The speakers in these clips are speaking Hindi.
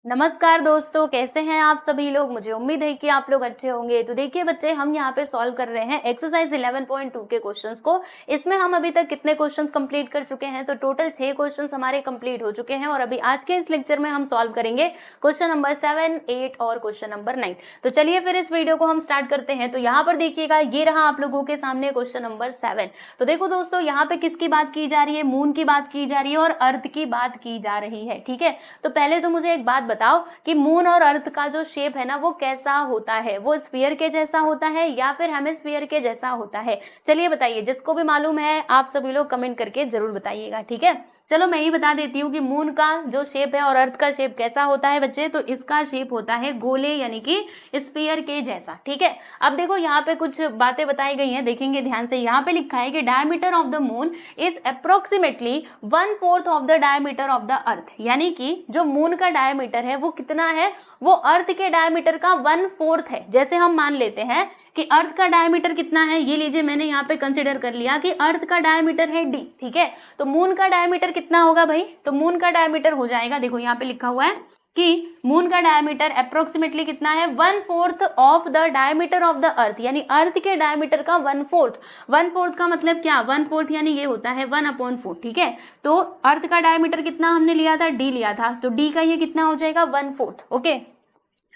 नमस्कार दोस्तों, कैसे हैं आप सभी लोग। मुझे उम्मीद है कि आप लोग अच्छे होंगे। तो देखिए बच्चे, हम यहाँ पे सॉल्व कर रहे हैं एक्सरसाइज 11.2 के क्वेश्चंस को। इसमें हम अभी तक कितने क्वेश्चंस कंप्लीट कर चुके हैं, तो टोटल 6 क्वेश्चंस हमारे कंप्लीट हो चुके हैं। और अभी आज के इस लेक्चर में हम सॉल्व करेंगे क्वेश्चन नंबर 7, 8 और क्वेश्चन नंबर 9। तो चलिए फिर इस वीडियो को हम स्टार्ट करते हैं। तो यहाँ पर देखिएगा, ये रहा आप लोगों के सामने क्वेश्चन नंबर 7। तो देखो दोस्तों, यहाँ पे किसकी बात की जा रही है, मून की बात की जा रही है और अर्थ की बात की जा रही है। ठीक है, तो पहले तो मुझे एक बात बताओ कि मून और अर्थ का जो शेप है ना, वो कैसा होता है। वो स्फीयर के जैसा होता है या फिर हेमिस्फीयर के जैसा होता है। चलिए बताइए, जिसको भी मालूम है आप सभी लोग कमेंट करके जरूर बताइएगा। ठीक है, चलो मैं ही बता देती हूँ कि मून का जो शेप है और अर्थ का शेप कैसा होता है बच्चे। तो इसका शेप होता है गोले यानी कि स्फीयर के जैसा। ठीक है, अब देखो यहाँ पे कुछ बातें बताई गई हैं, देखेंगे ध्यान से। यहाँ पे लिखा है कि diameter of the moon is approximately 1/4 of the diameter of the अर्थ। यानी कि जो मून का डायमीटर है वो कितना है, वो अर्थ के डायमीटर का 1/4 है। जैसे हम मान लेते हैं कि अर्थ का डायमीटर कितना है, ये लीजिए मैंने यहाँ पे कंसिडर कर लिया कि अर्थ का डायमीटर है d। ठीक है, तो मून का डायमीटर कितना होगा भाई, तो मून का डायमीटर हो जाएगा, देखो यहाँ पे लिखा हुआ है कि मून का डायमीटर अप्रोक्सीमेटली कितना है, 1/4 of the diameter of the अर्थ। यानी अर्थ के डायमीटर का 1/4। 1/4 का मतलब क्या, 1/4 यानी ये होता है 1/4। ठीक है, तो अर्थ का डायमीटर कितना हमने लिया था, d लिया था, तो d का ये कितना हो जाएगा, 1/4। ओके,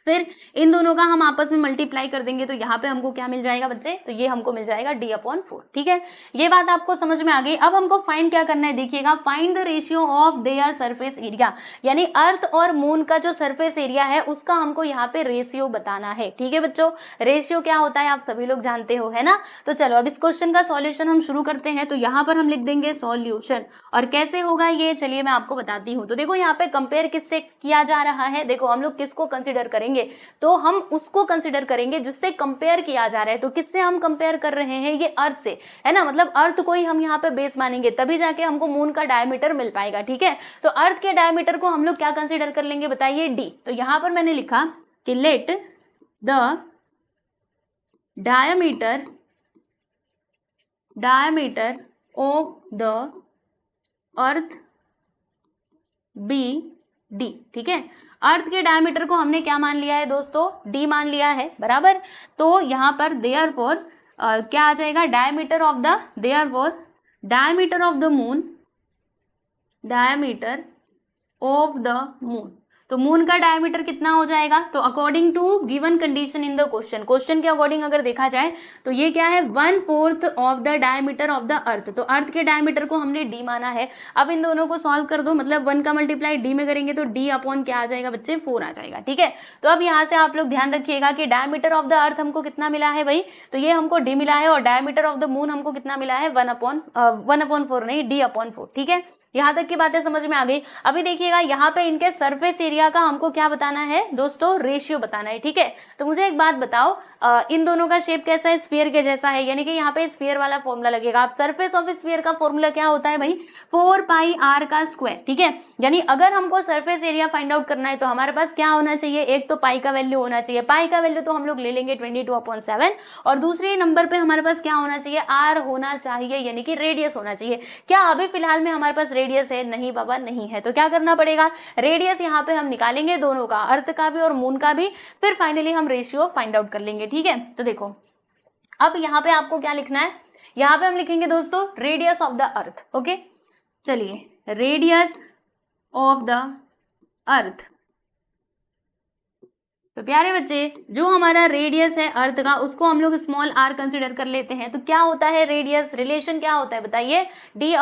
फिर इन दोनों का हम आपस में मल्टीप्लाई कर देंगे तो यहाँ पे हमको क्या मिल जाएगा बच्चे, तो ये हमको मिल जाएगा d/4। ठीक है, ये बात आपको समझ में आ गई। अब हमको फाइंड क्या करना है, देखिएगा, find the ratio of their surface area. यानी अर्थ और मून का जो सरफेस एरिया है उसका हमको यहाँ पे रेशियो बताना है। ठीक है बच्चों, रेशियो क्या होता है आप सभी लोग जानते हो, है ना। तो चलो अब इस क्वेश्चन का सॉल्यूशन हम शुरू करते हैं। तो यहाँ पर हम लिख देंगे सॉल्यूशन, और कैसे होगा ये चलिए मैं आपको बताती हूँ। तो देखो यहाँ पे कंपेयर किससे किया जा रहा है, देखो हम लोग किसको कंसिडर करेंगे, तो हम उसको कंसिडर करेंगे जिससे कंपेयर किया जा रहा है। तो किससे हम कंपेयर कर रहे हैं, ये अर्थ से, है ना। मतलब अर्थ को ही हम यहाँ पे बेस मानेंगे, तभी जाके हमको मून का डायमीटर मिल पाएगा। ठीक है, तो अर्थ के डायमीटर को हम लोग क्या कंसिडर कर लेंगे बताइए, d। तो यहाँ पर मैंने लिखा कि let the diameter of the earth be d। ठीक है, अर्थ के डायमीटर को हमने क्या मान लिया है दोस्तों, d मान लिया है, बराबर। तो यहाँ पर देयरफॉर क्या आ जाएगा, डायमीटर ऑफ द मून। तो मून का डायमीटर कितना हो जाएगा, तो according to given condition in the question के अकॉर्डिंग अगर देखा जाए तो ये क्या है, 1/4 of the diameter of the earth. तो अर्थ के डायमीटर को हमने d माना है। अब इन दोनों को सॉल्व कर दो, मतलब 1 का मल्टीप्लाई d में करेंगे तो d/ क्या आ जाएगा बच्चे, 4 आ जाएगा। ठीक है, तो अब यहाँ से आप लोग ध्यान रखिएगा कि डायमीटर ऑफ द अर्थ हमको कितना मिला है भाई, तो ये हमको d मिला है, और डायमीटर ऑफ द मून हमको कितना मिला है, 1/4 नहीं, d/4। ठीक है, यहाँ तक की बातें समझ में आ गई। अभी देखिएगा यहाँ पे इनके सरफेस एरिया का हमको क्या बताना है दोस्तों, रेशियो बताना है। ठीक है, तो मुझे एक बात बताओ, इन दोनों का शेप कैसा है, स्फीयर के जैसा है, यानी कि यहाँ पे स्फीयर वाला फॉर्मूला लगेगा। अब सरफेस ऑफ स्फीयर का फॉर्मूला क्या होता है भाई, 4πr²। ठीक है, यानी अगर हमको सरफेस एरिया फाइंड आउट करना है तो हमारे पास क्या होना चाहिए, एक तो पाई का वैल्यू होना चाहिए। पाई का वैल्यू तो हम लोग ले लेंगे 22/7, और दूसरे नंबर पे हमारे पास क्या होना चाहिए, r होना चाहिए, यानी कि रेडियस होना चाहिए। क्या अभी फिलहाल में हमारे पास रेडियस है, नहीं बाबा नहीं है। तो क्या करना पड़ेगा, रेडियस यहाँ पे हम निकालेंगे दोनों का, अर्थ का भी और मून का भी, फिर फाइनली हम रेशियो फाइंड आउट कर लेंगे। ठीक है, तो देखो अब यहाँ पे आपको क्या लिखना है, यहाँ पे हम लिखेंगे दोस्तों radius of the earth. Okay, चलिए, रेडियस ऑफ द अर्थ। तो प्यारे बच्चे, जो हमारा रेडियस है अर्थ का उसको हम लोग स्मॉल r कंसिडर कर लेते हैं। तो क्या होता है रेडियस, रिलेशन क्या होता है बताइए, d/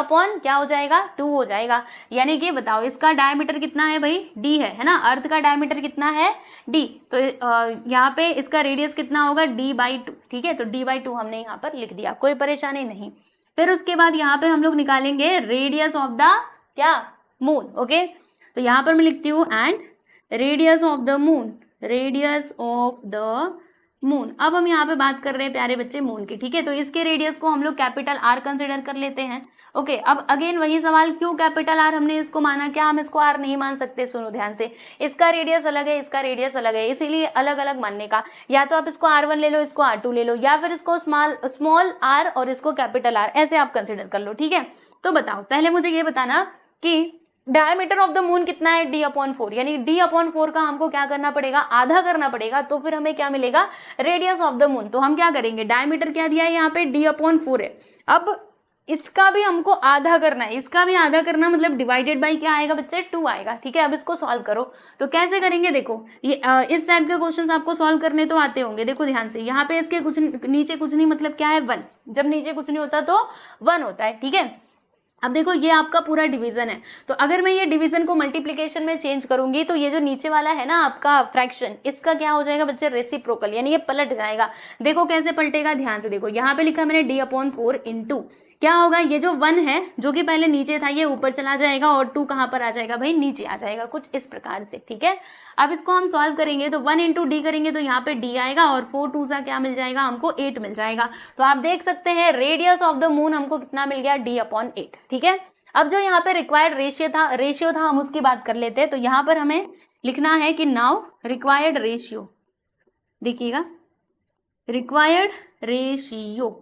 क्या हो जाएगा, 2 हो जाएगा। यानी कि बताओ इसका डायमीटर कितना है भाई, d है ना, अर्थ का डायमीटर कितना है, d। तो यहाँ पे इसका रेडियस कितना होगा, d/2। ठीक है, तो d/2 हमने यहाँ पर लिख दिया, कोई परेशानी नहीं। फिर उसके बाद यहाँ पे हम लोग निकालेंगे रेडियस ऑफ द क्या, मून। ओके, तो यहाँ पर मैं लिखती हूँ and radius of the moon. अब हम यहाँ पे बात कर रहे हैं प्यारे बच्चे मून की। ठीक है, तो इसके रेडियस को हम लोग कैपिटल R कंसिडर कर लेते हैं। ओके, अब अगेन वही सवाल, क्यों कैपिटल R हमने इसको माना, क्या हम इसको R नहीं मान सकते, सुनो ध्यान से। इसका रेडियस अलग है, इसका रेडियस अलग है, इसीलिए अलग अलग मानने का, या तो आप इसको R1 ले लो, इसको R2 ले लो, या फिर इसको स्मॉल r और इसको कैपिटल R, ऐसे आप कंसिडर कर लो। ठीक है, तो बताओ पहले मुझे ये बताना कि डायमीटर ऑफ द मून कितना है, d/4, यानी d/4 का हमको क्या करना पड़ेगा, आधा करना पड़ेगा, तो फिर हमें क्या मिलेगा, रेडियस ऑफ द मून। तो हम क्या करेंगे, डायमीटर क्या दिया है यहाँ पे, d/4 है। अब इसका भी हमको आधा करना है, इसका भी आधा करना मतलब डिवाइडेड बाई क्या आएगा बच्चे, 2 आएगा। ठीक है, अब इसको सॉल्व करो। तो कैसे करेंगे, देखो ये इस टाइप के क्वेश्चन आपको सॉल्व करने तो आते होंगे। देखो ध्यान से, यहाँ पे इसके कुछ नीचे कुछ नहीं, मतलब क्या है 1, जब नीचे कुछ नहीं होता तो 1 होता है। ठीक है, अब देखो ये आपका पूरा डिवीजन है, तो अगर मैं ये डिवीजन को मल्टीप्लिकेशन में चेंज करूंगी तो ये जो नीचे वाला है ना आपका फ्रैक्शन, इसका क्या हो जाएगा बच्चे, रेसिप्रोकल, यानी ये पलट जाएगा। देखो कैसे पलटेगा, ध्यान से देखो, यहाँ पे लिखा मैंने d/4 इंटू क्या होगा, ये जो 1 है जो कि पहले नीचे था ये ऊपर चला जाएगा और 2 कहाँ पर आ जाएगा भाई, नीचे आ जाएगा, कुछ इस प्रकार से। ठीक है, अब इसको हम सॉल्व करेंगे तो 1 इंटू डी करेंगे तो यहाँ पे d आएगा और 4 2 सा क्या मिल जाएगा हमको, 8 मिल जाएगा। तो आप देख सकते हैं रेडियस ऑफ द मून हमको कितना मिल गया, d/8। ठीक है, अब जो यहाँ पे रिक्वायर्ड रेशियो था हम उसकी बात कर लेते हैं। तो यहाँ पर हमें लिखना है कि नाउ रिक्वायर्ड रेशियो, देखिएगा रिक्वायर्ड रेशियो।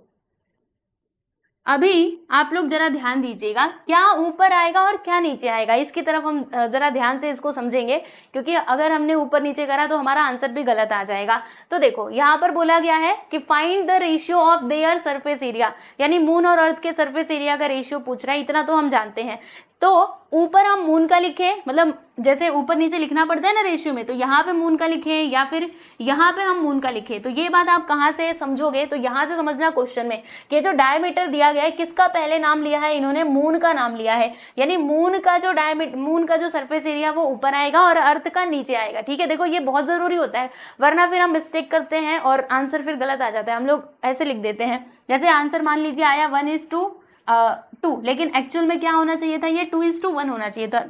अभी आप लोग जरा ध्यान दीजिएगा, क्या ऊपर आएगा और क्या नीचे आएगा, इसकी तरफ हम जरा ध्यान से इसको समझेंगे, क्योंकि अगर हमने ऊपर नीचे करा तो हमारा आंसर भी गलत आ जाएगा। तो देखो यहाँ पर बोला गया है कि find the ratio of their surface area, यानी मून और अर्थ के सरफेस एरिया का रेशियो पूछ रहा है, इतना तो हम जानते हैं। तो ऊपर हम मून का लिखे, मतलब जैसे ऊपर नीचे लिखना पड़ता है ना रेशियो में, तो यहाँ पे मून का लिखे या फिर यहाँ पे हम मून का लिखे। तो ये बात आप कहाँ से समझोगे, तो यहाँ से समझना क्वेश्चन में कि जो डायमीटर दिया गया है किसका पहले नाम लिया है, इन्होंने मून का नाम लिया है, यानी मून का जो मून का जो सरफेस एरिया वो ऊपर आएगा और अर्थ का नीचे आएगा। ठीक है, देखो ये बहुत जरूरी होता है, वरना फिर हम मिस्टेक करते हैं और आंसर फिर गलत आ जाता है। हम लोग ऐसे लिख देते हैं, जैसे आंसर मान लीजिए आया 1:2, लेकिन एक्चुअल में क्या होना चाहिए था, ये 2:1 होना चाहिए था।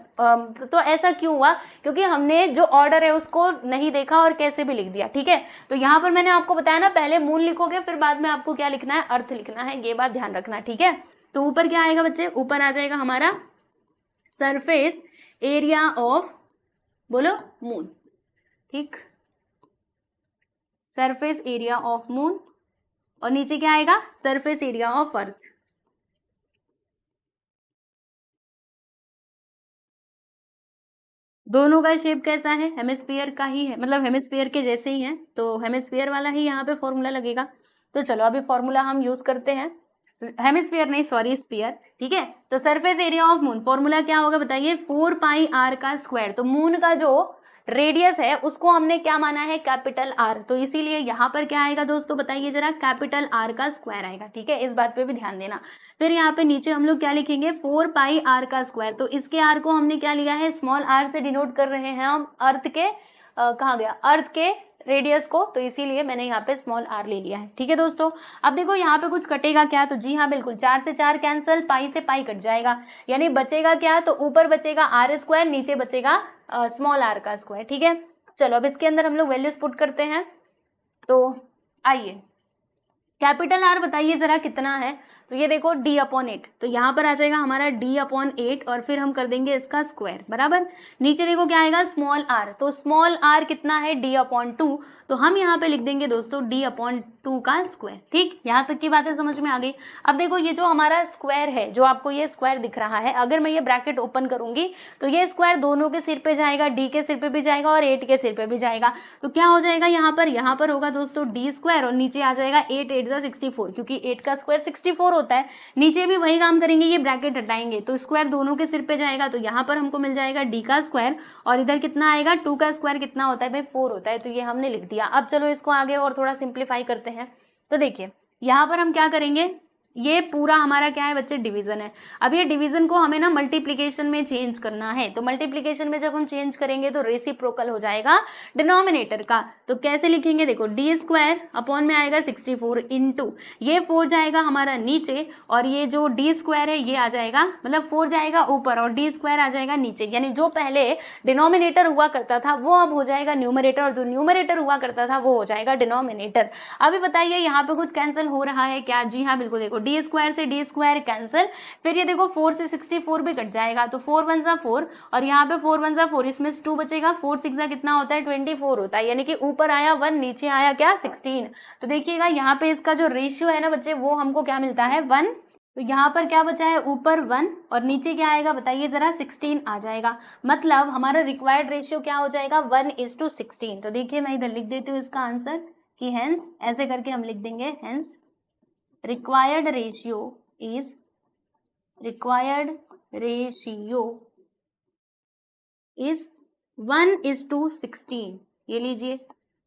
तो ऐसा क्यों हुआ, क्योंकि हमने जो ऑर्डर है उसको नहीं देखा और कैसे भी लिख दिया। ठीक है, तो यहाँ पर मैंने आपको बताया ना, पहले मून लिखोगे फिर बाद में आपको क्या लिखना है, अर्थ लिखना है, ये बात ध्यान रखना। ठीक है, तो ऊपर क्या आएगा बच्चे, ऊपर आ जाएगा हमारा सरफेस एरिया ऑफ, बोलो मून। ठीक, सरफेस एरिया ऑफ मून, और नीचे क्या आएगा, सरफेस एरिया ऑफ अर्थ। दोनों का शेप कैसा है, हेमिस्फीयर का ही है, मतलब हेमिस्फीयर के जैसे ही है, तो हेमिस्फीयर वाला ही यहाँ पे फॉर्मूला लगेगा। तो चलो अभी फॉर्मूला हम यूज करते हैं, हेमिस्फीयर नहीं सॉरी स्फीयर। ठीक है, तो surface area of moon formula क्या होगा बताइए, 4πr का स्क्वायर। तो मून का जो रेडियस है उसको हमने क्या माना है, कैपिटल आर, तो इसीलिए यहाँ पर क्या आएगा दोस्तों बताइए जरा, कैपिटल आर का स्क्वायर आएगा। ठीक है, इस बात पे भी ध्यान देना। फिर यहाँ पे नीचे हम लोग क्या लिखेंगे, 4πr का स्क्वायर। तो इसके आर को हमने क्या लिया है, स्मॉल आर से डिनोट कर रहे हैं हम अर्थ के कहाँ गया, अर्थ के रेडियस को, तो इसीलिए मैंने यहाँ पे स्मॉल आर ले लिया है। ठीक है दोस्तों, अब देखो यहाँ पे कुछ कटेगा क्या, तो जी हाँ बिल्कुल, 4 से 4 कैंसिल, पाई से पाई कट जाएगा, यानी बचेगा क्या, तो ऊपर बचेगा आर स्क्वायर, नीचे बचेगा स्मॉल आर का स्क्वायर। ठीक है, चलो अब इसके अंदर हम लोग वैल्यूज पुट करते हैं। तो आइए, कैपिटल आर बताइए जरा कितना है, तो ये देखो d/8, तो यहाँ पर आ जाएगा हमारा d/8 और फिर हम कर देंगे इसका स्क्वायर बराबर। नीचे देखो क्या आएगा, स्मॉल आर, तो स्मॉल आर कितना है, d/2, तो हम यहाँ पे लिख देंगे दोस्तों d/2 का स्क्वायर। ठीक, यहाँ तक की बातें समझ में आ गई। अब देखो ये जो हमारा स्क्वायर है, जो आपको ये स्क्वायर दिख रहा है, अगर मैं ये ब्रैकेट ओपन करूंगी तो ये स्क्वायर दोनों के सिर पे जाएगा, d के सिर पे भी जाएगा और 8 के सिर पे भी जाएगा। तो क्या हो जाएगा यहाँ पर होगा दोस्तों d² और नीचे आ जाएगा 8 8 64, क्योंकि 8 का स्क्वायर 64 होता है। नीचे भी वही काम करेंगे, ये ब्रैकेट हटाएंगे तो स्क्वायर दोनों के सिर पे जाएगा, तो यहाँ पर हमको मिल जाएगा d का स्क्वायर, और इधर कितना आएगा, 2 का स्क्वायर कितना होता है भाई, 4 होता है, तो ये हमने लिख दिया। अब चलो इसको आगे और थोड़ा सिंप्लीफाई करते हैं। तो देखिए यहाँ पर हम क्या करेंगे, ये पूरा हमारा क्या है बच्चे, डिवीजन है। अब ये डिवीजन को हमें ना मल्टीप्लिकेशन में चेंज करना है, तो मल्टीप्लिकेशन में जब हम चेंज करेंगे तो रेसिप्रोकल हो जाएगा डिनोमिनेटर का। तो कैसे लिखेंगे, देखो d² अपॉन में आएगा 64 इंटू ये 4 जाएगा हमारा नीचे, और ये जो d² है ये आ जाएगा, मतलब 4 जाएगा ऊपर और d² आ जाएगा नीचे, यानी जो पहले डिनोमिनेटर हुआ करता था वो अब हो जाएगा न्यूमरेटर, और जो न्यूमरेटर हुआ करता था वो हो जाएगा डिनोमिनेटर। अभी बताइए यहाँ पे कुछ कैंसिल हो रहा है क्या, जी हाँ बिल्कुल, देखो d² से d² कैंसिल, फिर ये देखो 4 से 64 भी कट जाएगा, तो 4 1 जा 4 और यहाँ पे 4 1 जा 4, इसमें 2 बचेगा, 4 6 जा कितना होता है 24 होता है, यानी कि ऊपर आया 1 नीचे आया क्या 16। तो देखिएगा यहाँ पे इसका जो रेशियो है ना बच्चे, वो हमको क्या मिलता है 1 तो यहाँ पर क्या बचा है, ऊपर 1 और नीचे क्या आएगा बताइए जरा, 16 आ जाएगा। मतलब हमारा रिक्वायर्ड रेशियो क्या हो जाएगा, 1:16। तो देखिए मैं इधर लिख देती हूँ इसका आंसर कि हेंस, ऐसे करके हम लिख देंगे, हेंस रिक्वायर्ड रेशियो इज 1:16। ये लीजिए,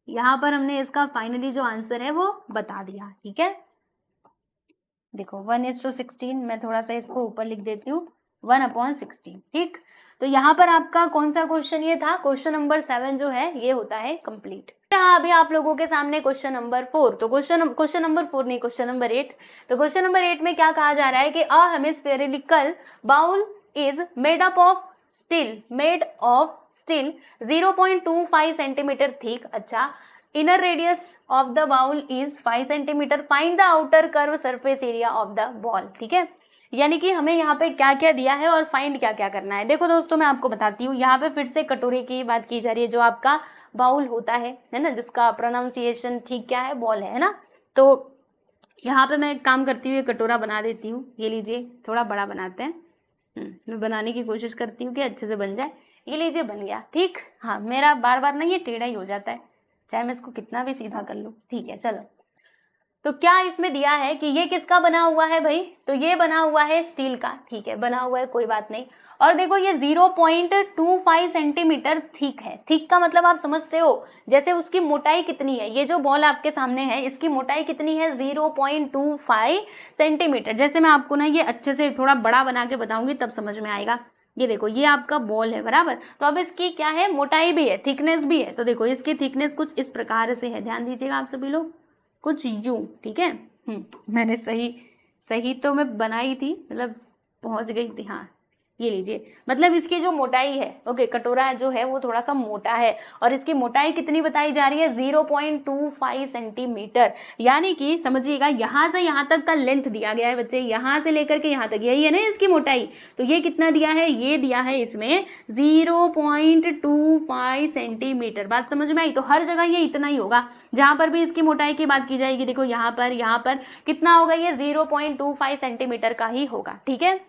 यहाँ पर हमने इसका फाइनली जो आंसर है वो बता दिया। ठीक है, देखो 1:16, मैं थोड़ा सा इसको ऊपर लिख देती हूँ, 1/16। ठीक, तो यहाँ पर आपका कौन सा क्वेश्चन ये था, क्वेश्चन नंबर 7 जो है ये होता है कंप्लीट। हाँ, अभी आप लोगों के सामने क्वेश्चन नंबर 4, तो क्वेश्चन नंबर 4 नहीं, क्वेश्चन नंबर 8। तो क्वेश्चन नंबर 8 में क्या कहा जा रहा है कि a hemispherical bowl is made of steel 0.25 centimeter thick. अच्छा, inner radius of the bowl is 5 centimeter. Find the outer curve surface area of the ball। ठीक है, यानी कि हमें यहाँ पे क्या क्या दिया है और फाइंड क्या क्या करना है। देखो दोस्तों, मैं आपको बताती हूँ, यहाँ पे फिर से कटोरे की बात की जा रही है, जो आपका बाउल होता है ना, जिसका प्रोनाउंसिएशन ठीक क्या है, बॉल है ना। तो यहाँ पे मैं एक काम करती हूँ, ये कटोरा बना देती हूँ। ये लीजिए, थोड़ा बड़ा बनाते हैं, मैं बनाने की कोशिश करती हूँ कि अच्छे से बन जाए। ये लीजिए, बन गया। ठीक, हाँ, मेरा बार बार ना ये टेढ़ा ही हो जाता है, चाहे मैं इसको कितना भी सीधा कर लूं। ठीक है, चलो, तो क्या इसमें दिया है कि ये किसका बना हुआ है भाई, तो ये बना हुआ है स्टील का। ठीक है, बना हुआ है, कोई बात नहीं। और देखो ये 0.25 सेंटीमीटर थिक है। थिक का मतलब आप समझते हो, जैसे उसकी मोटाई कितनी है, ये जो बॉल आपके सामने है इसकी मोटाई कितनी है, 0.25 सेंटीमीटर। जैसे मैं आपको ना ये अच्छे से थोड़ा बड़ा बना के बताऊंगी तब समझ में आएगा। ये देखो, ये आपका बॉल है बराबर, तो अब इसकी क्या है, मोटाई भी है, थिकनेस भी है। तो देखो इसकी थिकनेस कुछ इस प्रकार से है, ध्यान दीजिएगा आप सभी लोग, कुछ यूं। ठीक है, मैंने सही तो मैं बनाई थी, मतलब पहुंच गई थी। हाँ, ये लीजिए, मतलब इसकी जो मोटाई है, ओके, कटोरा जो है वो थोड़ा सा मोटा है और इसकी मोटाई कितनी बताई जा रही है, 0.25 सेंटीमीटर। यानी कि समझिएगा, यहाँ से यहाँ तक का लेंथ दिया गया है बच्चे, यहाँ से लेकर के यहाँ तक, यही है ना इसकी मोटाई। तो ये कितना दिया है, ये दिया है इसमें 0.25 सेंटीमीटर। बात समझ में आई। तो हर जगह ये इतना ही होगा, जहां पर भी इसकी मोटाई की बात की जाएगी। देखो यहाँ पर कितना होगा, ये 0.25 सेंटीमीटर का ही होगा। ठीक है,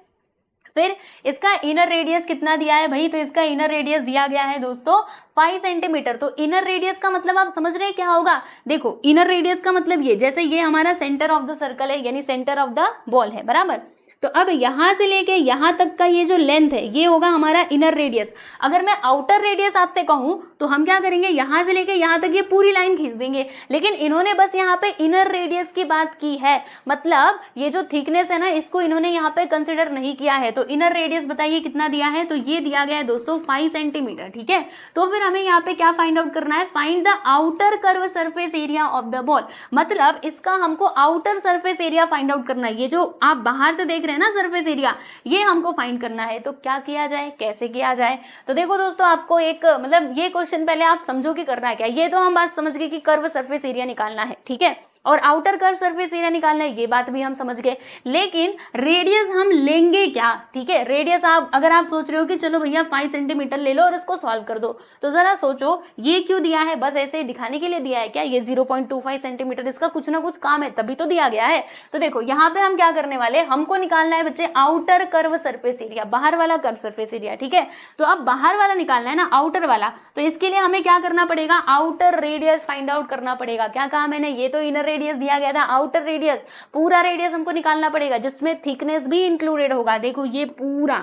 फिर इसका इनर रेडियस कितना दिया है भाई, तो इसका इनर रेडियस दिया गया है दोस्तों 5 सेंटीमीटर। तो इनर रेडियस का मतलब आप समझ रहे हैं क्या होगा, देखो इनर रेडियस का मतलब ये, जैसे ये हमारा सेंटर ऑफ द सर्कल है, यानी सेंटर ऑफ द बॉल है बराबर। तो अब यहां से लेके यहां तक का ये जो लेंथ है, ये होगा हमारा इनर रेडियस। अगर मैं आउटर रेडियस आपसे कहूं तो हम क्या करेंगे, यहां से लेके यहां तक ये पूरी लाइन खींच देंगे, लेकिन इन्होंने बस यहाँ पे इनर रेडियस की बात की है। मतलब ये जो थिकनेस है ना, इसको इन्होंने यहाँ पे कंसिडर नहीं किया है। तो इनर रेडियस बताइए कितना दिया है, तो ये दिया गया है दोस्तों 5 सेंटीमीटर। ठीक है, तो फिर हमें यहाँ पे क्या फाइंड आउट करना है, find the outer curve surface area of the ball. मतलब इसका हमको outer surface area find out करना है। ये जो आप बाहर से देख रहे हैं ना सरफेस एरिया, ये हमको फाइंड करना है। तो क्या किया जाए, कैसे किया जाए, तो देखो दोस्तों, आपको एक मतलब ये क्वेश्चन पहले आप समझो कि करना है क्या। ये तो हम बात समझ गए कि कर्व सरफेस एरिया निकालना है, ठीक है, और आउटर कर्व सरफेस एरिया निकालना है, ये बात भी हम समझ गए। लेकिन रेडियस हम लेंगे क्या, ठीक है, रेडियस आप अगर आप सोच रहे हो कि चलो भैया 5 सेंटीमीटर ले लो और इसको सॉल्व कर दो, तो जरा सोचो ये क्यों दिया है, बस ऐसे ही दिखाने के लिए दिया है क्या, ये 0.25 सेंटीमीटर, इसका कुछ ना कुछ काम है तभी तो दिया गया है। तो देखो यहाँ पे हम क्या करने वाले, हमको निकालना है बच्चे आउटर कर्व सरफेस एरिया, बाहर वाला कर्व सरफेस एरिया। ठीक है, तो अब बाहर वाला निकालना है ना, आउटर वाला, तो इसके लिए हमें क्या करना पड़ेगा, आउटर रेडियस फाइंड आउट करना पड़ेगा। क्या कहा मैंने, ये तो इनर रेडियस दिया गया था, आउटर रेडियस, पूरा रेडियस हमको निकालना पड़ेगा, जिसमें थिकनेस भी इंक्लूडेड होगा। देखो ये पूरा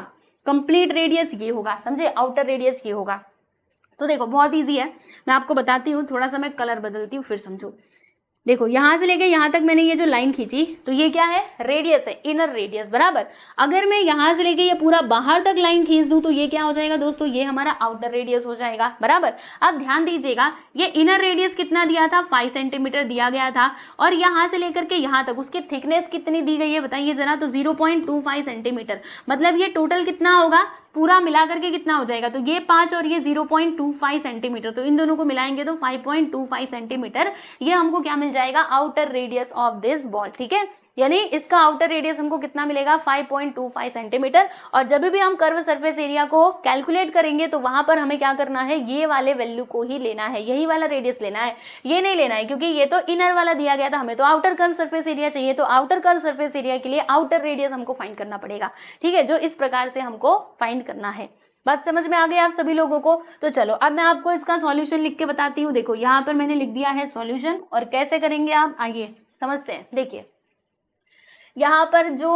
कंप्लीट रेडियस ये होगा, समझे, आउटर रेडियस ये होगा। तो देखो बहुत इजी है, मैं आपको बताती हूँ, थोड़ा सा मैं कलर बदलती हूँ फिर समझो। देखो यहां से लेके यहां तक मैंने ये जो लाइन खींची, तो ये क्या है, रेडियस है, इनर रेडियस बराबर। अगर मैं यहां से लेके ये पूरा बाहर तक लाइन खींच दूं तो ये क्या हो जाएगा दोस्तों, ये हमारा आउटर रेडियस हो जाएगा बराबर। अब ध्यान दीजिएगा, ये इनर रेडियस कितना दिया था, 5 सेंटीमीटर दिया गया था, और यहां से लेकर के यहां तक उसकी थिकनेस कितनी दी गई है बताइए जरा, तो 0.25 सेंटीमीटर। मतलब ये टोटल कितना होगा, पूरा मिला करके कितना हो जाएगा, तो ये 5 और ये 0.25 सेंटीमीटर, तो इन दोनों को मिलाएंगे तो 5.25 सेंटीमीटर ये हमको क्या मिल जाएगा, outer radius of this ball. ठीक है, यानी इसका आउटर रेडियस हमको कितना मिलेगा 5.25 सेंटीमीटर। और जब भी हम कर्व सरफेस एरिया को कैलकुलेट करेंगे तो वहां पर हमें क्या करना है, ये वाले वैल्यू को ही लेना है, यही वाला रेडियस लेना है, ये नहीं लेना है, क्योंकि ये तो इनर वाला दिया गया था, हमें तो आउटर कर्व सरफेस एरिया चाहिए। तो आउटर कर्व सरफेस एरिया के लिए आउटर रेडियस हमको फाइंड करना पड़ेगा, ठीक है, जो इस प्रकार से हमको फाइंड करना है। बात समझ में आ गई आप सभी लोगों को? तो चलो अब मैं आपको इसका सॉल्यूशन लिख के बताती हूँ। देखो यहाँ पर मैंने लिख दिया है सॉल्यूशन, और कैसे करेंगे आप आइए समझते हैं। देखिए यहाँ पर जो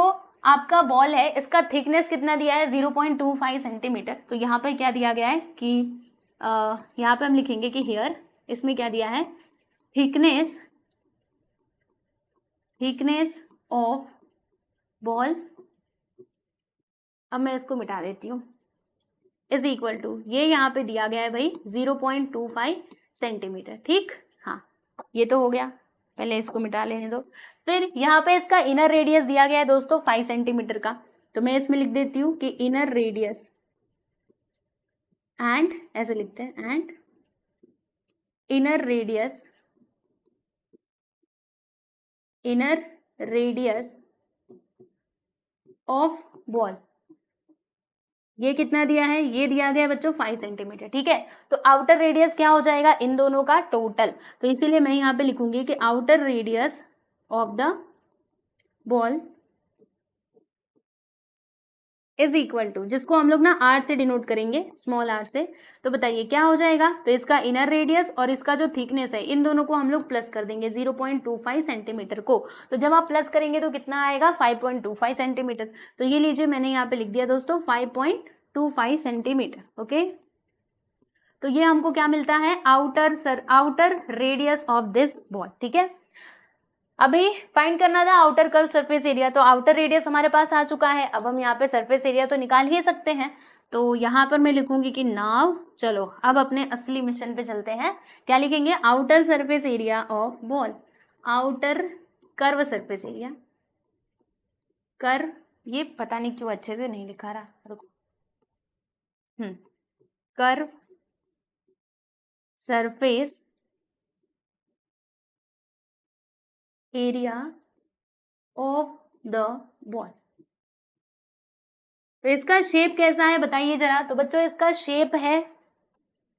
आपका बॉल है इसका थिकनेस कितना दिया है 0.25 सेंटीमीटर। तो यहाँ पर क्या दिया गया है कि यहाँ पे हम लिखेंगे कि हियर, इसमें क्या दिया है, थिकनेस ऑफ बॉल, अब मैं इसको मिटा देती हूँ, इज इक्वल टू, ये यहाँ पे दिया गया है भाई 0.25 सेंटीमीटर, ठीक। हाँ ये तो हो गया, पहले इसको मिटा लेने दो। फिर यहाँ पे इसका इनर रेडियस दिया गया है दोस्तों 5 सेंटीमीटर का, तो मैं इसमें लिख देती हूँ कि इनर रेडियस एंड, ऐसे लिखते हैं, and inner radius of ball, ये कितना दिया है, ये दिया गया है बच्चों 5 सेंटीमीटर, ठीक है। तो आउटर रेडियस क्या हो जाएगा इन दोनों का टोटल, तो इसीलिए मैं यहाँ पे लिखूंगी कि outer radius of the ball is equal to, जिसको हम लोग ना आर से डिनोट करेंगे, स्मॉल आर से। तो बताइए क्या हो जाएगा, तो इसका इनर रेडियस और इसका जो थिकनेस है इन दोनों को हम लोग प्लस कर देंगे 0.25 सेंटीमीटर को। तो जब आप प्लस करेंगे तो कितना आएगा 5.25 सेंटीमीटर। तो ये लीजिए मैंने यहाँ पे लिख दिया दोस्तों 5.25 सेंटीमीटर, ओके। तो ये हमको क्या मिलता है, outer radius of this ball, ठीक है। अभी फाइंड करना था आउटर कर्व सरफेस एरिया, तो आउटर रेडियस हमारे पास आ चुका है। अब हम यहाँ पे सरफेस एरिया तो निकाल ही सकते हैं, तो यहाँ पर मैं लिखूंगी कि नाउ चलो अब अपने असली मिशन पे चलते हैं। क्या लिखेंगे, outer surface area of ball, outer curve surface area, curve, ये पता नहीं क्यों अच्छे से नहीं लिखा रहा, रुको, curve surface area of the ball. तो इसका शेप कैसा है बताइए जरा। तो बच्चों इसका शेप है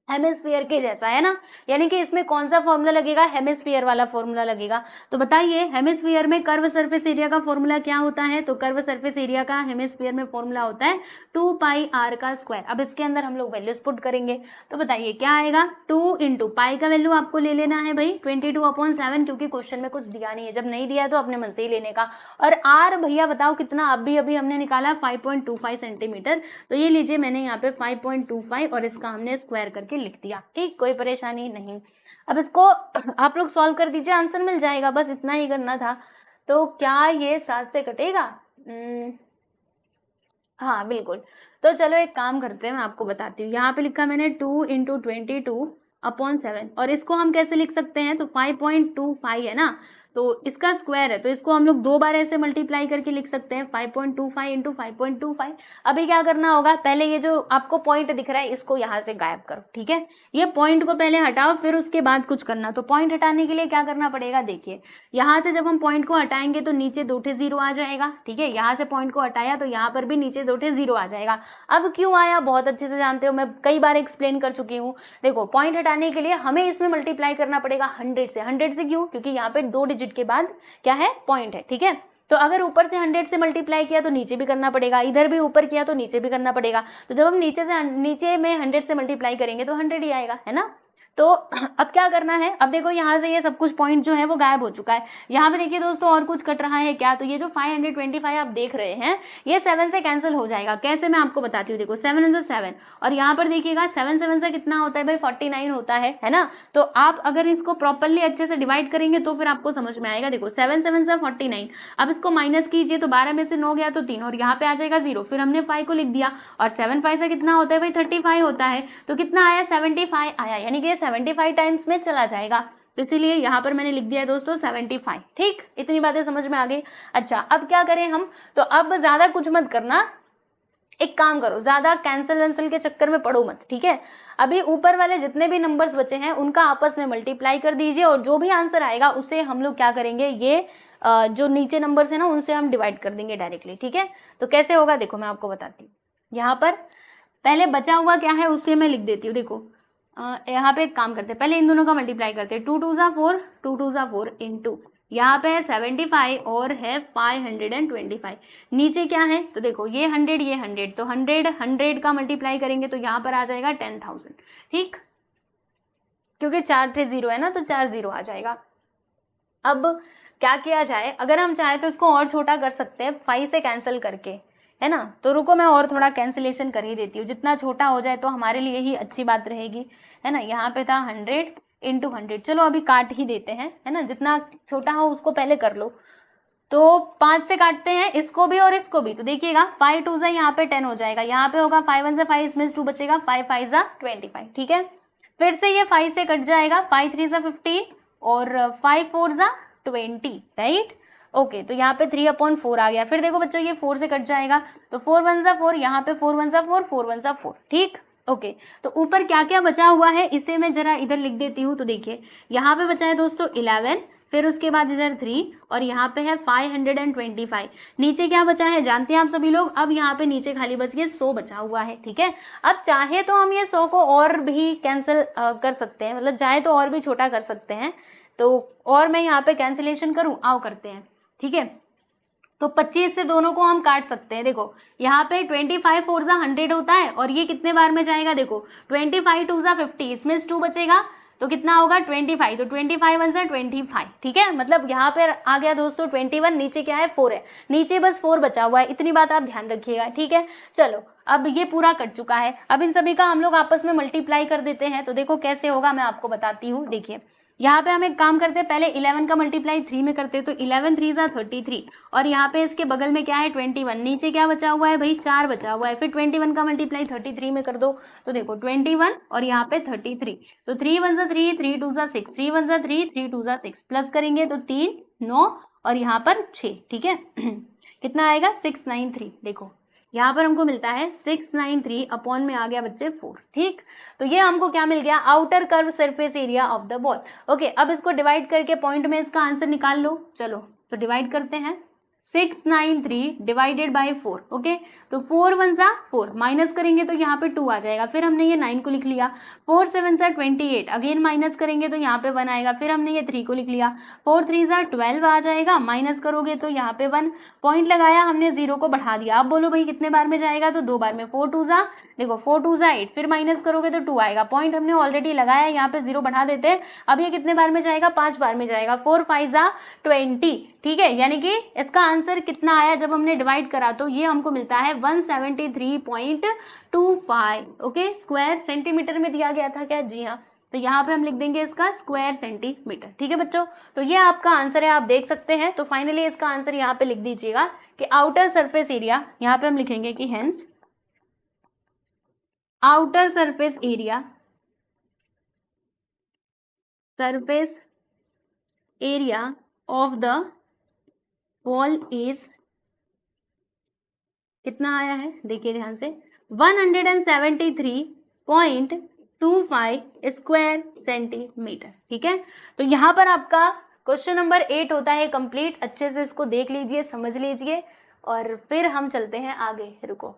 हेमिस्फीयर के जैसा, है ना, यानी कि इसमें कौन सा फॉर्मूला लगेगा, हेमिस्फीयर वाला फॉर्मूला लगेगा। तो बताइए हेमिस्फीयर में कर्व सरफेस एरिया का फॉर्मूला क्या होता है, तो कर्व सरफेस एरिया का हेमिस्फीयर में फॉर्मूला होता है 2πr का स्क्वायर। अब इसके अंदर हम लोग वैल्यूज पुट करेंगे, तो बताइए क्या आएगा, 2 इंटू पाई का वैल्यू आपको ले लेना है भाई 22/7, क्योंकि क्वेश्चन में कुछ दिया नहीं है, जब नहीं दिया तो अपने मन से ही लेने का। और आर भैया बताओ कितना, अभी हमने निकाला 5.25 सेंटीमीटर, तो ये लीजिए मैंने यहाँ पे 5.25 और इसका हमने स्क्वायर करके लिख दिया, ठीक, कोई परेशानी नहीं। अब इसको आप लोग सॉल्व कर दीजिए, आंसर मिल जाएगा, बस इतना ही करना था। तो क्या ये 7 से कटेगा, हाँ बिल्कुल। तो चलो एक काम करते हैं, मैं आपको बताती हूँ। यहाँ पे लिखा मैंने 2 इंटू 22/7, और इसको हम कैसे लिख सकते हैं, तो 5.25 है ना, तो इसका स्क्वायर है, तो इसको हम लोग 2 बार ऐसे मल्टीप्लाई करके लिख सकते हैं 5.25 इंटू 5.25। अभी क्या करना होगा, पहले ये जो आपको पॉइंट दिख रहा है इसको यहाँ से गायब करो, ठीक है, ये पॉइंट को पहले हटाओ, फिर उसके बाद कुछ करना। तो पॉइंट हटाने के लिए क्या करना पड़ेगा, देखिए यहाँ से जब हम पॉइंट को हटाएंगे तो नीचे 2 0 आ जाएगा, ठीक है, यहाँ से पॉइंट को हटाया तो यहाँ पर भी नीचे 2 0 आ जाएगा। अब क्यों आया, बहुत अच्छे से जानते हो, मैं कई बार एक्सप्लेन कर चुकी हूँ। देखो पॉइंट हटाने के लिए हमें इसमें मल्टीप्लाई करना पड़ेगा 100 से। 100 से क्यों, क्योंकि यहाँ पे 2 डिजिट के बाद क्या है, पॉइंट है, ठीक है। तो अगर ऊपर से 100 से मल्टीप्लाई किया तो नीचे भी करना पड़ेगा, इधर भी ऊपर किया तो नीचे भी करना पड़ेगा। तो जब हम नीचे में 100 से मल्टीप्लाई करेंगे तो 100 ही आएगा, है ना। तो अब क्या करना है, अब देखो यहाँ से ये सब कुछ पॉइंट जो है वो गायब हो चुका है। यहाँ पे देखिए दोस्तों और कुछ कट रहा है क्या, तो ये जो 525 आप देख रहे हैं ये 7 से कैंसिल हो जाएगा। कैसे, मैं आपको बताती हूँ। देखो 7 से 7, और यहाँ पर देखिएगा 7 से कितना होता है भाई 49 होता है ना। तो आप अगर इसको प्रॉपरली अच्छे से डिवाइड करेंगे तो फिर आपको समझ में आएगा। देखो 7 से 49, अब इसको माइनस कीजिए तो 12 में से 9 गया तो 3, और यहाँ पे आ जाएगा 0, फिर हमने 5 को लिख दिया, और 7 5 से कितना होता है भाई 35 होता है, तो कितना आया 75 आया, यानी कि 75 टाइम्स में चला जाएगा। तो इसीलिए यहाँ पर मैंने लिख दिया है दोस्तों 75, ठीक, इतनी बातें समझ में आ गई। अच्छा अब क्या करें हम, तो अब ज्यादा कुछ मत करना, एक काम करो, ज्यादा कैंसिल वैंसिल के चक्कर में पड़ो मत, ठीक है। अभी ऊपर वाले जितने भी नंबर्स बचे हैं उनका आपस में मल्टीप्लाई कर दीजिए, और जो भी आंसर आएगा उसे हम लोग क्या करेंगे, ये जो नीचे नंबर्स है ना उनसे हम डिवाइड कर देंगे डायरेक्टली, ठीक है। तो कैसे होगा देखो मैं आपको बताती हूँ। यहाँ पर पहले बचा हुआ क्या है उससे मैं लिख देती हूँ। देखो यहाँ पे एक काम करते हैं, पहले इन दोनों का मल्टीप्लाई करते हैं। 2 2 ज़ा 4, 2 2 ज़ा 4 इंटू यहाँ पे है 75 और है 525। नीचे क्या है तो देखो ये 100 ये 100, तो 100 का मल्टीप्लाई करेंगे तो यहाँ पर आ जाएगा 10,000, ठीक, क्योंकि 4 से 0 है ना तो 4 0 आ जाएगा। अब क्या किया जाए, अगर हम चाहे तो इसको और छोटा कर सकते हैं 5 से कैंसिल करके, है ना। तो रुको मैं और थोड़ा कैंसिलेशन कर ही देती हूँ, जितना छोटा हो जाए तो हमारे लिए ही अच्छी बात रहेगी, है ना। यहाँ पे था 100 इंटू 100, चलो अभी काट ही देते हैं, है ना, जितना छोटा हो उसको पहले कर लो। तो 5 से काटते हैं इसको भी और इसको भी, तो देखिएगा 5 2 ज़ा यहाँ पे 10 हो जाएगा, यहाँ पे होगा 5 1 ज़ा 5, इसमें 2 बचेगा, 5 5 ज़ा 25, ठीक है। फिर से ये 5 से कट जाएगा, 5 3 ज़ा 15 और 5 4 ज़ा 20, राइट। ओके, तो यहाँ पे 3/4 आ गया। फिर देखो बच्चों ये 4 से कट जाएगा, तो 4 1 ज़ा 4, यहाँ पे 4 1 ज़ा 4, 4 1 ज़ा 4, ठीक। ओके, तो ऊपर क्या क्या बचा हुआ है इसे मैं जरा इधर लिख देती हूँ। तो देखिए यहाँ पे बचा है दोस्तों 11, फिर उसके बाद इधर 3 और यहाँ पे है 525। नीचे क्या बचा है जानते हैं आप सभी लोग। अब यहाँ पे नीचे खाली बच गया 100 बचा हुआ है, ठीक है। अब चाहे तो हम ये 100 को और भी कैंसिल कर सकते हैं, मतलब चाहे तो और भी छोटा कर सकते हैं। तो और मैं यहाँ पे कैंसिलेशन करूँ, आओ करते हैं, ठीक है। तो 25 से दोनों को हम काट सकते हैं। देखो यहाँ पे 25 4 ज़ा 100 होता है और ये कितने बार में जाएगा, देखो 25 2 ज़ा 50, इसमें 2 बचेगा तो कितना होगा 25, तो 25 1 ज़ा 25, ठीक है। मतलब यहाँ पे आ गया दोस्तों 21, नीचे क्या है 4 है, नीचे बस 4 बचा हुआ है, इतनी बात आप ध्यान रखिएगा, ठीक है। चलो अब ये पूरा कट चुका है, अब इन सभी का हम लोग आपस में मल्टीप्लाई कर देते हैं। तो देखो कैसे होगा मैं आपको बताती हूँ। देखिए यहाँ पे हम एक काम करते हैं, पहले 11 का मल्टीप्लाई 3 में करते हैं, तो 11 3 ज़ा 33 और यहाँ पे इसके बगल में क्या है 21, नीचे क्या बचा हुआ है भाई 4 बचा हुआ है। फिर 21 का मल्टीप्लाई 33 में कर दो, तो देखो 21 और यहाँ पे 33, तो 3 1 ज़ा 3, 3 2 ज़ा 6, 3 1 ज़ा 3, 3 2 ज़ा 6, प्लस करेंगे तो 3 9 और यहाँ पर 6, ठीक है। कितना आएगा 693, देखो यहाँ पर हमको मिलता है 693 अपॉन में आ गया बच्चे 4, ठीक। तो ये हमको क्या मिल गया, outer curve surface area of the ball. Okay, अब इसको डिवाइड करके पॉइंट में इसका आंसर निकाल लो। चलो तो डिवाइड करते हैं, 693 डिवाइडेड बाई 4, ओके। तो 4 1 ज़ा 4, माइनस करेंगे तो यहाँ पे 2 आ जाएगा, फिर हमने ये 9 को लिख लिया। 4 7 ज़ा 28, अगेन माइनस करेंगे तो यहाँ पे 1 आएगा, फिर हमने ये 3 को लिख लिया। 4 3 ज़ा 12 आ जाएगा, माइनस करोगे तो यहाँ पे 1, पॉइंट लगाया हमने, 0 को बढ़ा दिया। अब बोलो भाई कितने बार में जाएगा, तो 2 बार में। 4 2 ज़ा, देखो 4 2 ज़ा 8, फिर माइनस करोगे तो 2 आएगा, पॉइंट हमने ऑलरेडी लगाया, यहाँ पे 0 बढ़ा देते हैं। अब ये कितने बार में जाएगा, 5 बार में जाएगा। 4 5 ज़ा 20, ठीक है। यानी कि इसका आंसर कितना आया जब हमने डिवाइड करा, तो ये हमको मिलता है 173.25, ओके। स्क्वायर सेंटीमीटर में दिया गया था क्या, जी हाँ, तो यहाँ पे हम लिख देंगे इसका स्क्वायर सेंटीमीटर, ठीक है बच्चों। तो ये आपका आंसर है, आप देख सकते हैं। तो फाइनली इसका आंसर यहाँ पे लिख दीजिएगा कि आउटर सरफेस एरिया, यहाँ पे हम लिखेंगे कि hence outer surface area of the ball is, कितना आया है देखिए ध्यान से, 173.25 स्क्वायर सेंटीमीटर, ठीक है। तो यहाँ पर आपका क्वेश्चन नंबर 8 होता है कंप्लीट। अच्छे से इसको देख लीजिए, समझ लीजिए और फिर हम चलते हैं आगे। रुको,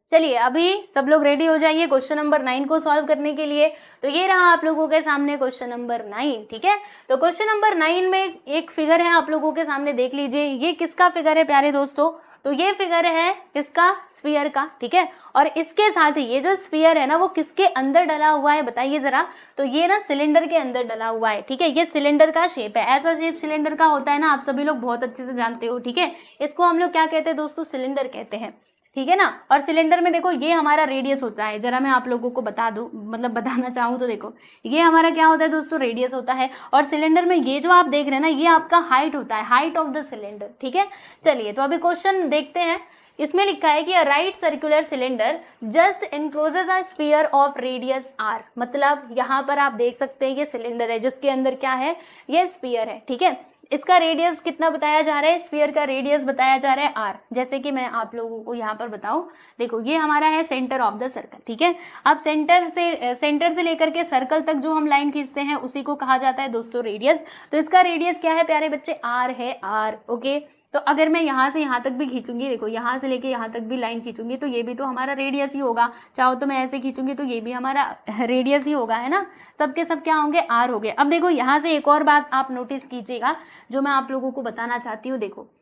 चलिए अभी सब लोग रेडी हो जाइए क्वेश्चन नंबर 9 को सॉल्व करने के लिए। तो ये रहा आप लोगों के सामने क्वेश्चन नंबर 9, ठीक है। तो क्वेश्चन नंबर 9 में एक फिगर है आप लोगों के सामने, देख लीजिए। ये किसका फिगर है प्यारे दोस्तों, तो ये फिगर है किसका, स्फीयर का, ठीक है। और इसके साथ ही ये जो स्फीयर है ना वो किसके अंदर डला हुआ है बताइए जरा, तो ये ना सिलेंडर के अंदर डला हुआ है, ठीक है। ये सिलेंडर का शेप है, ऐसा शेप सिलेंडर का होता है ना, आप सभी लोग बहुत अच्छे से जानते हो, ठीक है। इसको हम लोग क्या कहते हैं दोस्तों, सिलेंडर कहते हैं, ठीक है ना। और सिलेंडर में देखो ये हमारा रेडियस होता है, जरा मैं आप लोगों को बता दूं, मतलब बताना चाहूँ तो देखो ये हमारा क्या होता है दोस्तों, रेडियस होता है। और सिलेंडर में ये जो आप देख रहे हैं ना ये आपका हाइट होता है, हाइट ऑफ द सिलेंडर, ठीक है। चलिए तो अभी क्वेश्चन देखते हैं। इसमें लिखा है कि a right circular cylinder just encloses a sphere of radius R. मतलब यहाँ पर आप देख सकते हैं ये सिलेंडर है जिसके अंदर क्या है, ये स्फीयर है, ठीक है। इसका रेडियस कितना बताया जा रहा है, स्फीयर का रेडियस बताया जा रहा है r। जैसे कि मैं आप लोगों को यहाँ पर बताऊं, देखो ये हमारा है सेंटर ऑफ द सर्कल, ठीक है। अब सेंटर से लेकर के सर्कल तक जो हम लाइन खींचते हैं उसी को कहा जाता है दोस्तों रेडियस। तो इसका रेडियस क्या है प्यारे बच्चे, r है, r, ओके। तो अगर मैं यहाँ से यहाँ तक भी खींचूंगी, देखो यहाँ से लेके यहाँ तक भी लाइन खींचूंगी तो ये भी तो हमारा रेडियस ही होगा। चाहो तो मैं ऐसे खींचूंगी तो ये भी हमारा रेडियस ही होगा, है ना। सबके सब क्या होंगे, आर हो गए। अब देखो यहाँ से एक और बात आप नोटिस कीजिएगा जो मैं आप लोगों को बताना चाहती हूँ। देखो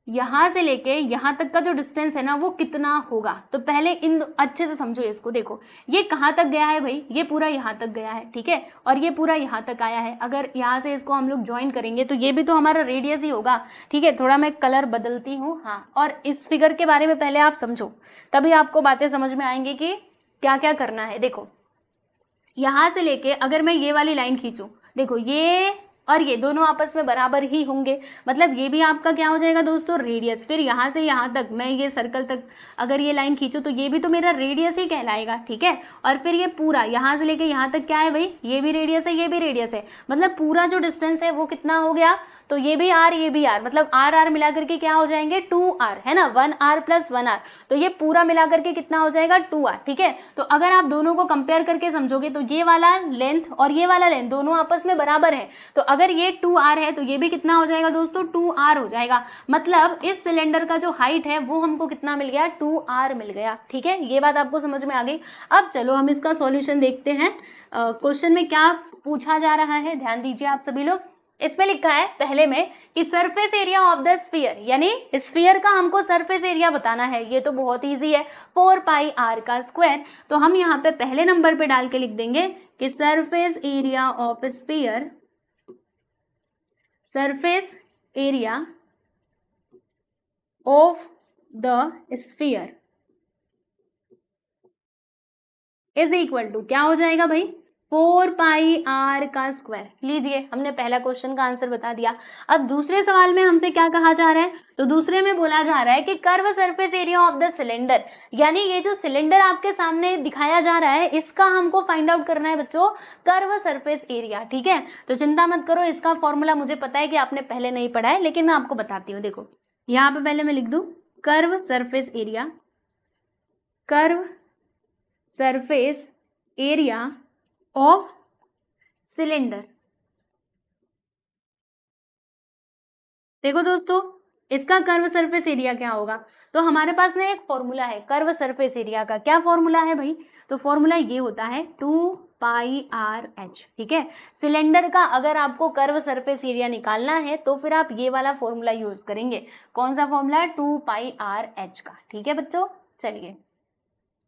यहाँ से लेके यहाँ तक का जो डिस्टेंस है ना वो कितना होगा, तो पहले इन अच्छे से समझो इसको। देखो ये कहाँ तक गया है भाई, ये पूरा यहाँ तक गया है, ठीक है, और ये पूरा यहाँ तक आया है। अगर यहाँ से इसको हम लोग ज्वाइन करेंगे तो ये भी तो हमारा रेडियस ही होगा, ठीक है। थोड़ा मैं कलर बदलती हूँ, हाँ। और इस फिगर के बारे में पहले आप समझो, तभी आपको बातें समझ में आएंगी कि क्या क्या करना है। देखो यहाँ से लेके अगर मैं ये वाली लाइन खींचूं, देखो ये और ये दोनों आपस में बराबर ही होंगे, मतलब ये भी आपका क्या हो जाएगा दोस्तों, रेडियस। फिर यहाँ से यहाँ तक मैं ये सर्कल तक अगर ये लाइन खींचूं तो ये भी तो मेरा रेडियस ही कहलाएगा, ठीक है। और फिर ये पूरा यहाँ से लेके यहाँ तक क्या है भाई, ये भी रेडियस है, ये भी रेडियस है, मतलब पूरा जो डिस्टेंस है वो कितना हो गया, तो ये भी r ये भी r, मतलब r r मिला करके क्या हो जाएंगे 2r, है ना, 1r + 1r। तो ये पूरा मिला करके कितना हो जाएगा 2r, ठीक है। तो अगर आप दोनों को कंपेयर करके समझोगे तो ये वाला लेंथ और ये वाला लेंथ दोनों आपस में बराबर है। तो अगर ये 2r है तो ये भी कितना हो जाएगा दोस्तों, 2r हो जाएगा। मतलब इस सिलेंडर का जो हाइट है वो हमको कितना मिल गया, 2r मिल गया, ठीक है। ये बात आपको समझ में आ गई। अब चलो हम इसका सॉल्यूशन देखते हैं। क्वेश्चन में क्या पूछा जा रहा है, ध्यान दीजिए आप सभी लोग। इसमें लिखा है पहले में कि surface area of the sphere, यानी स्फीयर का हमको सरफेस एरिया बताना है। ये तो बहुत इजी है, 4πr का स्क्वायर। तो हम यहाँ पे पहले नंबर पे डाल के लिख देंगे कि surface area of sphere, surface area of the sphere is equal to क्या हो जाएगा भाई, 4πr का स्क्वायर। लीजिए हमने पहला क्वेश्चन का आंसर बता दिया। अब दूसरे सवाल में हमसे क्या कहा जा रहा है, तो दूसरे में बोला जा रहा है कि curve surface area of the cylinder, यानी ये जो सिलेंडर आपके सामने दिखाया जा रहा है इसका हमको फाइंड आउट करना है बच्चों, कर्व सरफेस एरिया, ठीक है। तो चिंता मत करो, इसका फॉर्मूला मुझे पता है कि आपने पहले नहीं पढ़ा है, लेकिन मैं आपको बताती हूँ। देखो यहाँ पे पहले मैं लिख दूं curve surface area, curve surface area of cylinder. देखो दोस्तों इसका कर्व सरफेस एरिया क्या होगा, तो हमारे पास ना एक फॉर्मूला है कर्व सरफेस एरिया का। क्या फॉर्मूला है भाई, तो फॉर्मूला ये होता है 2πrh, ठीक है। सिलेंडर का अगर आपको कर्व सरफेस एरिया निकालना है तो फिर आप ये वाला फॉर्मूला यूज करेंगे। कौन सा फॉर्मूला, 2πrh का, ठीक है बच्चों। चलिए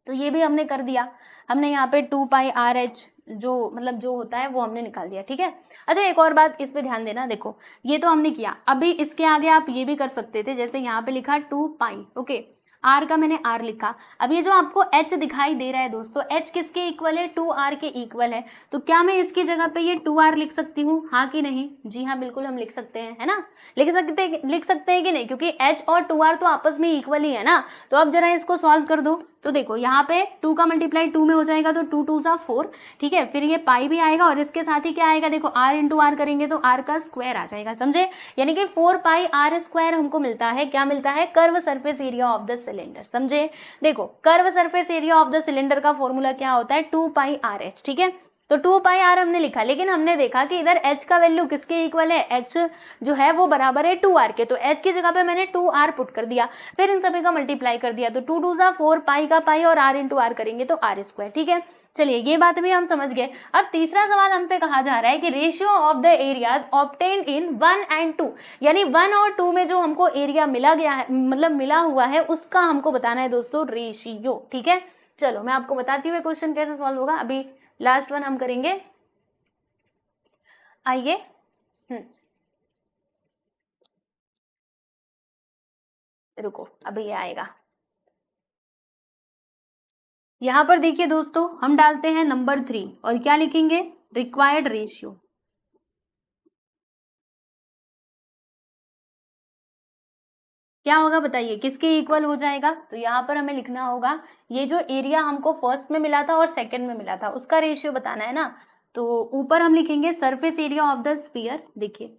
तो ये भी हमने कर दिया, हमने यहाँ पे 2πrh जो मतलब जो होता है वो हमने निकाल दिया, ठीक है। अच्छा एक और बात इस पे ध्यान देना, देखो ये तो हमने किया, अभी इसके आगे आप ये भी कर सकते थे, जैसे यहाँ पे लिखा 2π, ओके, r का मैंने r लिखा। अब ये जो आपको h दिखाई दे रहा है दोस्तों, h किसके इक्वल है, 2r के इक्वल है। तो क्या मैं इसकी जगह पे ये 2r लिख सकती हूँ, हाँ कि नहीं, जी हाँ बिल्कुल हम लिख सकते हैं, है ना। लिख सकते हैं कि नहीं, क्योंकि h और 2r तो आपस में इक्वल ही है ना। तो अब जरा इसको सॉल्व कर दो, तो देखो यहाँ पे 2 का मल्टीप्लाई 2 में हो जाएगा तो 2 2 4, ठीक है। फिर ये पाई भी आएगा और इसके साथ ही क्या आएगा, देखो r इंटू आर करेंगे तो r का स्क्वायर आ जाएगा, समझे। यानी कि 4πr² हमको मिलता है, क्या मिलता है, curve surface area of the cylinder, समझे। देखो curve surface area of the cylinder का फॉर्मूला क्या होता है, 2πrh, ठीक है। तो 2πr हमने लिखा, लेकिन हमने देखा कि इधर h का वैल्यू किसके इक्वल है, h जो है वो बराबर है 2r के, तो h की जगह पे मैंने 2r पुट कर दिया, फिर इन सभी का मल्टीप्लाई कर दिया, तो 2 2 4, पाई का पाई और r इंटू आर करेंगे तो r², ठीक है। चलिए ये बात भी हम समझ गए। अब तीसरा सवाल हमसे कहा जा रहा है कि ratio of the areas obtain in 1 and 2, यानी 1 और 2 में जो हमको एरिया मिला गया है, मतलब मिला हुआ है, उसका हमको बताना है दोस्तों रेशियो, ठीक है। चलो मैं आपको बताती हूँ क्वेश्चन कैसे सॉल्व होगा, अभी लास्ट वन हम करेंगे, आइए। रुको अभी ये आएगा। यहां पर देखिए दोस्तों हम डालते हैं नंबर 3 और क्या लिखेंगे, रिक्वायर्ड रेशियो। क्या होगा बताइए, किसके इक्वल हो जाएगा, तो यहाँ पर हमें लिखना होगा ये जो एरिया हमको फर्स्ट में मिला था और सेकंड में मिला था उसका रेशियो बताना है ना। तो ऊपर हम लिखेंगे surface area of the sphere, देखिए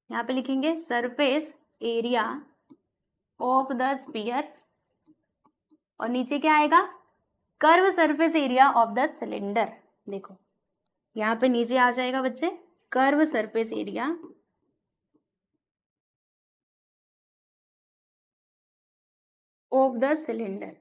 यहाँ पे लिखेंगे surface area of the sphere, और नीचे क्या आएगा, curve surface area of the cylinder. देखो यहाँ पे नीचे आ जाएगा बच्चे curve surface area of the cylinder.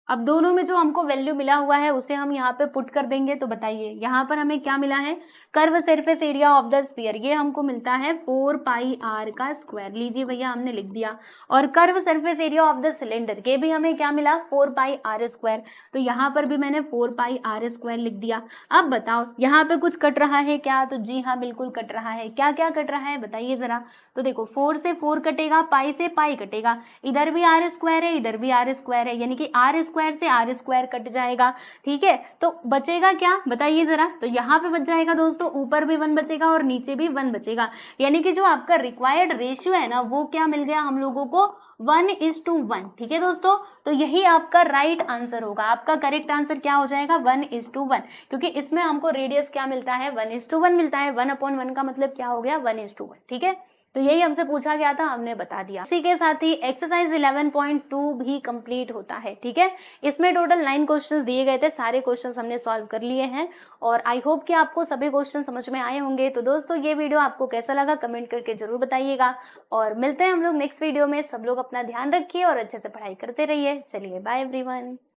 अब दोनों में जो हमको वैल्यू मिला हुआ है उसे हम यहाँ पे पुट कर देंगे। तो बताइए यहाँ पर हमें क्या मिला है, curve surface area of the sphere, ये हमको मिलता है 4 पाई आर का स्क्वायर। लीजिए भैया हमने लिख दिया। और curve surface area of the cylinder, ये भी हमें क्या मिला, 4 पाई आर स्क्वायर। तो यहाँ पर भी मैंने 4 पाई आर स्क्वायर लिख दिया। अब बताओ यहाँ पे कुछ कट रहा है क्या, तो जी हाँ बिल्कुल कट रहा है। क्या क्या कट रहा है बताइए जरा। तो देखो 4 से 4 कटेगा, पाई से पाई कटेगा, इधर भी आर स्क्वायर है इधर भी आर स्क्वायर है, यानी कि आर स्क्वायर से आर स्क्वायर कट जाएगा। ठीक है, तो बचेगा क्या बताइए जरा। तो यहाँ पे बच जाएगा दोस्तों, ऊपर भी 1 बचेगा और नीचे भी 1 बचेगा, यानी कि जो आपका रिक्वायर्ड रेशियो है ना वो क्या मिल गया हम लोगों को, 1:1। ठीक है दोस्तों, तो यही आपका राइट आंसर होगा। आपका करेक्ट आंसर क्या हो जाएगा, 1:1, क्योंकि इसमें हमको रेडियस क्या मिलता है, 1:1 मिलता है। 1/1 का मतलब क्या हो गया, 1:1। ठीक है, तो यही हमसे पूछा गया था, हमने बता दिया। इसी के साथ ही एक्सरसाइज 11.2 भी कंप्लीट होता है। ठीक है, इसमें टोटल 9 क्वेश्चंस दिए गए थे, सारे क्वेश्चंस हमने सॉल्व कर लिए हैं और आई होप कि आपको सभी क्वेश्चन समझ में आए होंगे। तो दोस्तों ये वीडियो आपको कैसा लगा कमेंट करके जरूर बताइएगा, और मिलते हैं हम लोग नेक्स्ट वीडियो में। सब लोग अपना ध्यान रखिए और अच्छे से पढ़ाई करते रहिए। चलिए बाय एवरीवन।